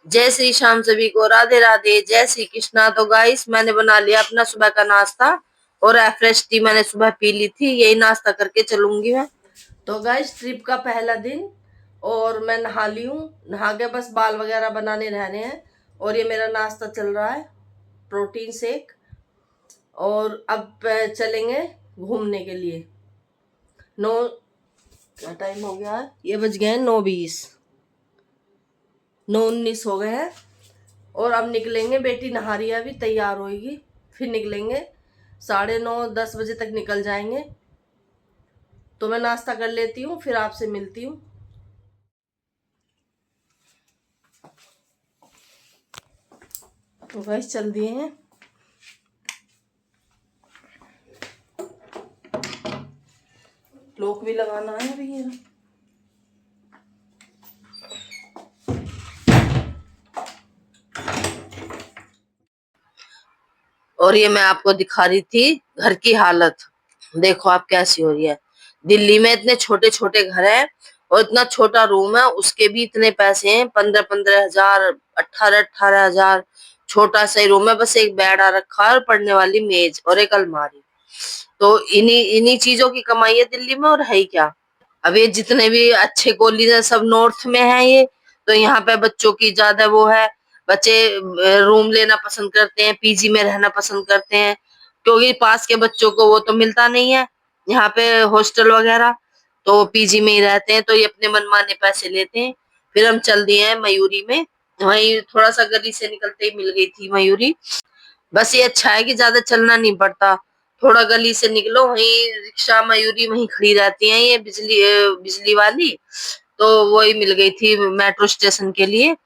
जय श्री श्याम, सभी को राधे राधे, जय श्री कृष्णा। तो गाइस, मैंने बना लिया अपना सुबह का नाश्ता और फ्रेश टी मैंने सुबह पी ली थी। यही नाश्ता करके चलूंगी मैं। तो गाइस, ट्रिप का पहला दिन और मैं नहा ली हूँ। नहा के बस बाल वगैरह बनाने रहने हैं और ये मेरा नाश्ता चल रहा है, प्रोटीन शेक। और अब चलेंगे घूमने के लिए। 9 क्या टाइम हो गया है? ये बज गए हैं 9:20, 9:19 हो गए हैं। और अब निकलेंगे। बेटी नहा रही है, अभी तैयार होएगी, फिर निकलेंगे। 9:30-10 बजे तक निकल जाएंगे। तो मैं नाश्ता कर लेती हूँ, फिर आपसे मिलती हूँ। तो गैस चल दिए हैं। लोक भी लगाना है अभी ये। और ये मैं आपको दिखा रही थी घर की हालत। देखो आप कैसी हो रही है। दिल्ली में इतने छोटे छोटे घर हैं और इतना छोटा रूम है, उसके भी इतने पैसे हैं। 15-15 हजार, 18-18 हजार। छोटा सा ही रूम है, बस एक बेड आ रखा है और पढ़ने वाली मेज और एक अलमारी। तो इन्हीं इन्हीं चीजों की कमाई है दिल्ली में, और है ही क्या। अब ये जितने भी अच्छे कॉलेज है सब नॉर्थ में है ये। तो यहाँ पे बच्चों की ज्यादा वो है। बच्चे रूम लेना पसंद करते हैं, पीजी में रहना पसंद करते हैं, क्योंकि पास के बच्चों को वो तो मिलता नहीं है यहाँ पे हॉस्टल वगैरह। तो पीजी में ही रहते हैं, तो ये अपने मनमाने पैसे लेते हैं। फिर हम चल दिए हैं मयूरी में। वहीं थोड़ा सा गली से निकलते ही मिल गई थी मयूरी। बस ये अच्छा है कि ज्यादा चलना नहीं पड़ता। थोड़ा गली से निकलो, वहीं रिक्शा मयूरी वहीं खड़ी रहती है, ये बिजली वाली। तो वही मिल गई थी मेट्रो स्टेशन के लिए।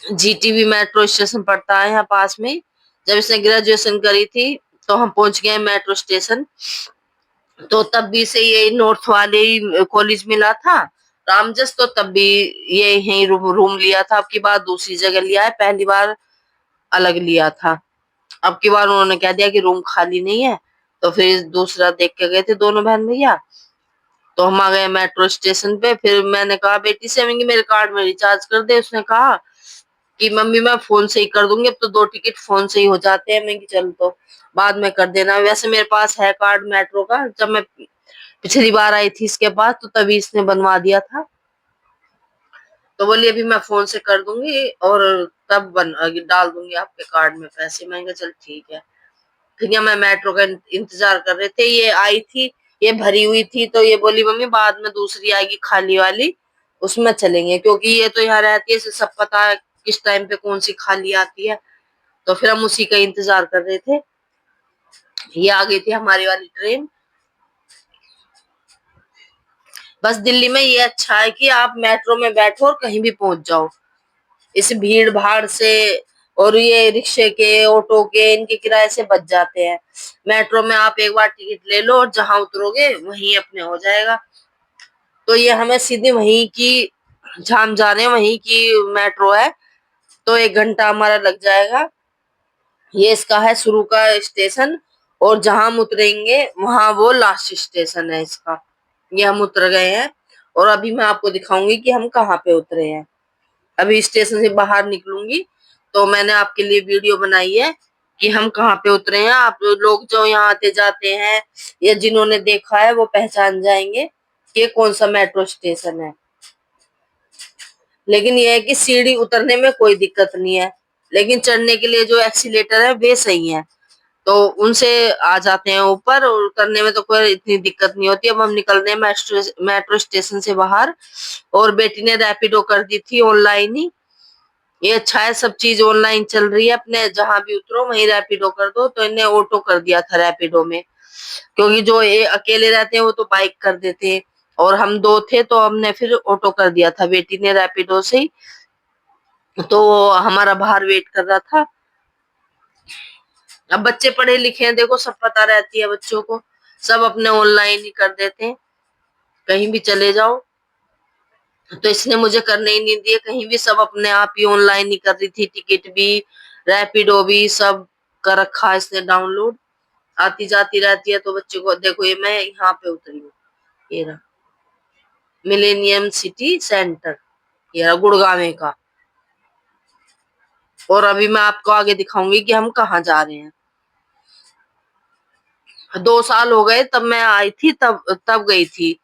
जीटीबी मेट्रो स्टेशन पड़ता है यहाँ पास में। जब इसने ग्रेजुएशन करी थी तो हम पहुंच गए मेट्रो स्टेशन। तो तब भी से ये नॉर्थ वाले ही कॉलेज मिला था, रामजस। तो तब भी ये यही रूम लिया था। अब की बार दूसरी जगह लिया है, पहली बार अलग लिया था। अब की बार उन्होंने कह दिया कि रूम खाली नहीं है, तो फिर दूसरा देख के गए थे दोनों बहन भैया। तो हम आ गए मेट्रो स्टेशन पे। फिर मैंने कहा बेटी से, मैं मेरे कार्ड में रिचार्ज कर दे। उसने कहा कि मम्मी मैं फोन से ही कर दूंगी, अब तो 2 टिकट फोन से ही हो जाते हैं। मैं चल तो बाद में कर देना। वैसे मेरे पास है कार्ड मेट्रो का, जब मैं पिछली बार आई थी इसके पास तो तभी इसने बनवा दिया था। तो बोली अभी मैं फोन से कर दूंगी और तब डाल दूंगी आपके कार्ड में पैसे। मैंने कहा चल ठीक है। फिर मैं मेट्रो का इंतजार कर रहे थे, ये आई थी, ये भरी हुई थी। तो ये बोली मम्मी बाद में दूसरी आएगी खाली वाली, उसमें चलेंगे, क्योंकि ये तो यहाँ रहती है, इसे सब पता है किस टाइम पे कौन सी खाली आती है। तो फिर हम उसी का इंतजार कर रहे थे। ये आ गई थी हमारी वाली ट्रेन। बस दिल्ली में ये अच्छा है कि आप मेट्रो में बैठो और कहीं भी पहुंच जाओ, इस भीड़ भाड़ से और ये रिक्शे के, ऑटो के, इनके किराए से बच जाते हैं। मेट्रो में आप एक बार टिकट ले लो और जहां उतरोगे वहीं अपने हो जाएगा। तो ये हमें सीधे वहीं की, जहां हम जा रहे हैं वहीं की मेट्रो है। तो 1 घंटा हमारा लग जाएगा। ये इसका है शुरू का स्टेशन, और जहां हम उतरेंगे वहां वो लास्ट स्टेशन है इसका। ये हम उतर गए हैं और अभी मैं आपको दिखाऊंगी कि हम कहाँ पे उतरे हैं। अभी स्टेशन से बाहर निकलूंगी तो मैंने आपके लिए वीडियो बनाई है कि हम कहाँ पे उतरे हैं। आप लोग जो यहाँ आते जाते हैं या जिन्होंने देखा है वो पहचान जाएंगे कि कौन सा मेट्रो स्टेशन है। लेकिन ये है कि सीढ़ी उतरने में कोई दिक्कत नहीं है, लेकिन चढ़ने के लिए जो एक्सीलेटर है वे सही है। तो उनसे आ जाते हैं ऊपर, और उतरने में तो कोई इतनी दिक्कत नहीं होती। अब हम निकल रहे हैं मेट्रो स्टेशन से बाहर। और बेटी ने रैपिडो कर दी थी ऑनलाइन ही। ये अच्छा है, सब चीज ऑनलाइन चल रही है। अपने जहां भी उतरो वहीं रैपिडो कर दो। तो इन्हें ऑटो कर दिया था रैपिडो में, क्योंकि जो ये अकेले रहते हैं वो तो बाइक कर देते हैं, और हम दो थे तो हमने फिर ऑटो कर दिया था बेटी ने रैपिडो से ही। तो वो हमारा बाहर वेट कर रहा था। अब बच्चे पढ़े लिखे हैं, देखो सब पता रहती है बच्चों को, सब अपने ऑनलाइन ही कर देते हैं, कहीं भी चले जाओ। तो इसने मुझे करने ही नहीं दिए कहीं भी, सब अपने आप ही ऑनलाइन ही कर रही थी। टिकट भी, रैपिडो भी, सब कर रखा है इसने डाउनलोड। आती जाती रहती है। तो बच्चे को देखो, ये मैं यहाँ पे उतरी हूँ, ये रहा मिलेनियम सिटी सेंटर, ये रहा गुड़गांव का। और अभी मैं आपको आगे दिखाऊंगी कि हम कहाँ जा रहे हैं। 2 साल हो गए, तब मैं आई थी, तब तब गई थी,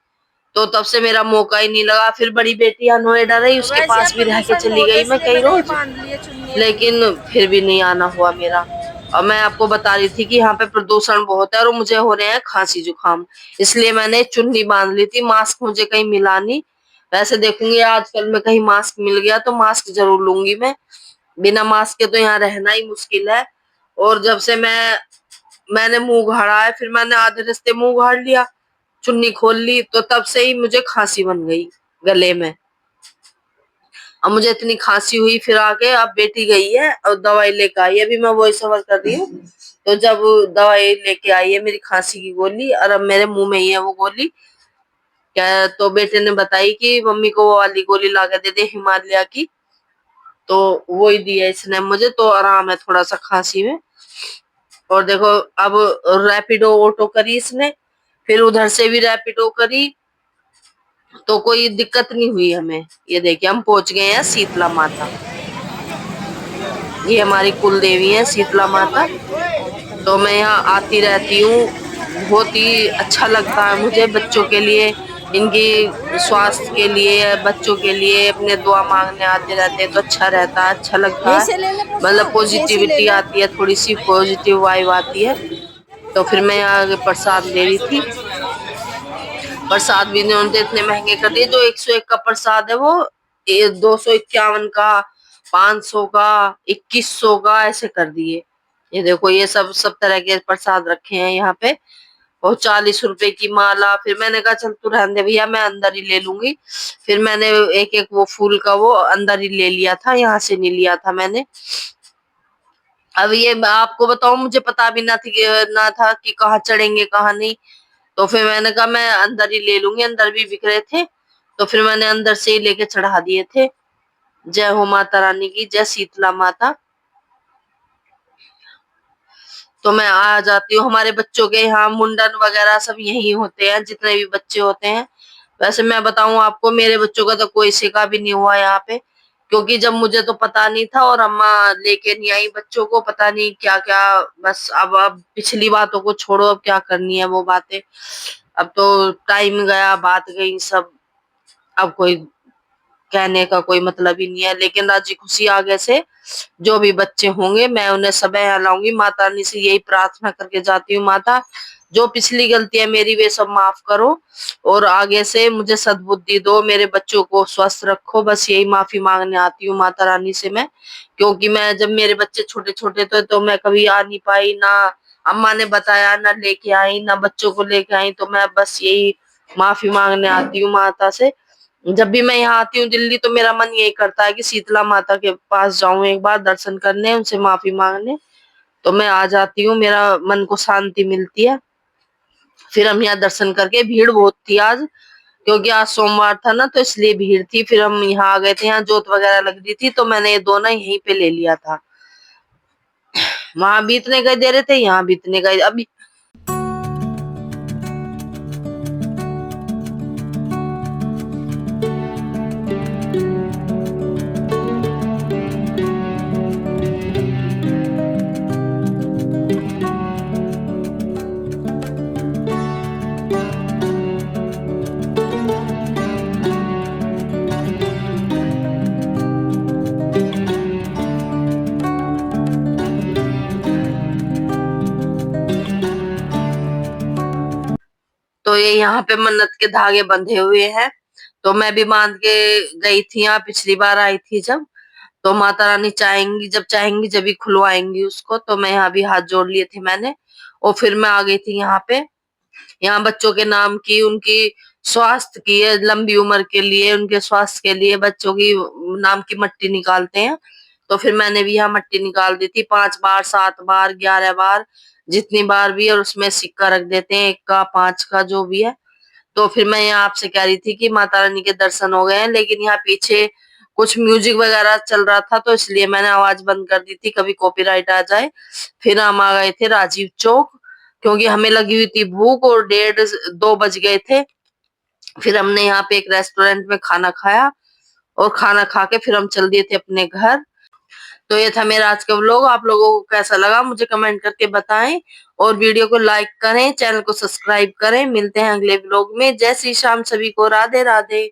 तो तब से मेरा मौका ही नहीं लगा। फिर बड़ी बेटी यहाँ नोएडा रही, उसके वैसे पास अब भी रह के प्रदूषण चली बहुत है गई मैं इसलिए कई मैंने ये रोज, बांध ली है चुन्नी अपनी। लेकिन फिर भी नहीं आना हुआ मेरा। और मैं आपको बता रही थी कि यहाँ पे प्रदूषण बहुत है और मुझे हो रहे हैं खांसी जुकाम, इसलिए मैंने चुन्नी बांध ली थी। मास्क मुझे कहीं मिला नहीं, वैसे देखूंगी आजकल में कहीं मास्क मिल गया तो मास्क जरूर लूंगी मैं। बिना मास्क के तो यहाँ रहना ही मुश्किल है। और जब से मैंने मुंह उघाड़ा है, फिर मैंने आधे रास्ते मुंह उघाड़ लिया, चुन्नी खोल ली, तो तब से ही मुझे खांसी बन गई गले में। अब मुझे इतनी खांसी हुई, फिर आके अब बेटी गई है और दवाई लेके आई है, अभी मैं वही सफर कर रही हूँ। तो जब दवाई लेके आई है मेरी खांसी की गोली, और अब मेरे मुंह में ही है वो गोली। क्या तो बेटे ने बताई कि मम्मी को वो वाली गोली ला के दे दे, हिमालय की, तो वो ही दी है इसने मुझे, तो आराम है थोड़ा सा खांसी में। और देखो, अब रैपिडो ऑटो करी इसने, फिर उधर से भी रैपिडो करी, तो कोई दिक्कत नहीं हुई हमें। ये देखिए हम पहुंच गए हैं शीतला माता, ये हमारी कुल देवी है शीतला माता। तो मैं यहाँ आती रहती हूँ, बहुत ही अच्छा लगता है मुझे, बच्चों के लिए, इनकी स्वास्थ्य के लिए, बच्चों के लिए अपने दुआ मांगने आते रहते हैं, तो अच्छा रहता है, अच्छा लगता यहीं है। से ले ले मतलब प्रसाद, यहीं से ले पॉजिटिविटी ले। आती है, थोड़ी सी पॉजिटिव वाइब आती है। तो फिर मैं यहाँ प्रसाद ले रही थी, प्रसाद भी इन्होंने इतने महंगे कर दिए, जो 101 का प्रसाद है वो 251 का, 500 का, 2100 का ऐसे कर दिए। ये देखो, ये सब तरह के प्रसाद रखे हैं यहाँ पे, और 40 रुपए की माला। फिर मैंने कहा चल तू रहने दे भैया, मैं अंदर ही ले लूंगी। फिर मैंने एक एक वो फूल का वो अंदर ही ले लिया था, यहाँ से नहीं लिया था मैंने। अब ये मैं आपको बताऊं, मुझे पता भी ना था कि कहाँ चढ़ेंगे कहाँ नहीं, तो फिर मैंने कहा मैं अंदर ही ले लूंगी, अंदर भी बिक रहे थे, तो फिर मैंने अंदर से ही लेके चढ़ा दिए थे। जय हो माता रानी की, जय शीतला माता। तो मैं आ जाती हूँ, हमारे बच्चों के यहाँ मुंडन वगैरह सब यही होते हैं, जितने भी बच्चे होते हैं। वैसे मैं बताऊं आपको, मेरे बच्चों का तो कोई शिका भी नहीं हुआ यहाँ पे, क्योंकि जब मुझे तो पता नहीं था और अम्मा लेके नहीं आई बच्चों को, पता नहीं क्या क्या। बस अब पिछली बातों को छोड़ो, अब क्या करनी है वो बातें, अब तो टाइम गया, बात गई सब, अब कोई कहने का कोई मतलब ही नहीं है। लेकिन राजी खुशी आगे से जो भी बच्चे होंगे मैं उन्हें सब यहाँ लाऊंगी। माता रानी से यही प्रार्थना करके जाती हूँ, माता जो पिछली गलती है मेरी वे सब माफ करो, और आगे से मुझे सद्बुद्धि दो, मेरे बच्चों को स्वस्थ रखो, बस यही माफी मांगने आती हूँ माता रानी से मैं। क्योंकि मैं जब मेरे बच्चे छोटे छोटे थे तो मैं कभी आ नहीं पाई, ना अम्मा ने बताया, ना लेके आई, ना बच्चों को लेके आई, तो मैं बस यही माफी मांगने आती हूँ माता से। जब भी मैं यहाँ आती हूँ दिल्ली, तो मेरा मन यही करता है कि शीतला माता के पास जाऊं, एक बार दर्शन करने, उनसे माफी मांगने। तो मैं आ जाती हूँ, मेरा मन को शांति मिलती है। फिर हम यहाँ दर्शन करके, भीड़ बहुत थी आज, क्योंकि आज सोमवार था ना, तो इसलिए भीड़ थी। फिर हम यहाँ आ गए थे, यहाँ जोत वगैरह लग रही थी, तो मैंने ये दोनों यहीं पे ले लिया था। वहां भी इतने गए दे रहे थे, यहाँ भी इतने गए। अभी तो ये यहाँ पे मन्नत के धागे बंधे हुए हैं, तो मैं भी बांध के गई थी यहाँ, पिछली बार आई थी जब। तो माता रानी चाहेंगी, जब चाहेंगी जब भी खुलवाएंगी उसको। तो मैं यहाँ भी हाथ जोड़ लिए थे मैंने, और फिर मैं आ गई थी यहाँ पे। यहाँ बच्चों के नाम की, उनकी स्वास्थ्य की, लंबी उम्र के लिए, उनके स्वास्थ्य के लिए बच्चों की नाम की मट्टी निकालते हैं। तो फिर मैंने भी यहाँ मट्टी निकाल दी थी, 5 बार, 7 बार, 11 बार, जितनी बार भी, और उसमें सिक्का रख देते हैं, 1 का, 5 का, जो भी है। तो फिर मैं यहाँ आपसे कह रही थी कि माता रानी के दर्शन हो गए हैं, लेकिन यहाँ पीछे कुछ म्यूजिक वगैरह चल रहा था, तो इसलिए मैंने आवाज बंद कर दी थी, कभी कॉपीराइट आ जाए। फिर हम आ गए थे राजीव चौक, क्योंकि हमें लगी हुई थी भूख, और 1:30-2 बज गए थे। फिर हमने यहाँ पे एक रेस्टोरेंट में खाना खाया, और खाना खा के फिर हम चल दिए थे अपने घर। तो ये था मेरा आज का व्लॉग। आप लोगों को कैसा लगा मुझे कमेंट करके बताएं, और वीडियो को लाइक करें, चैनल को सब्सक्राइब करें। मिलते हैं अगले व्लॉग में। जय श्री श्याम, सभी को राधे राधे।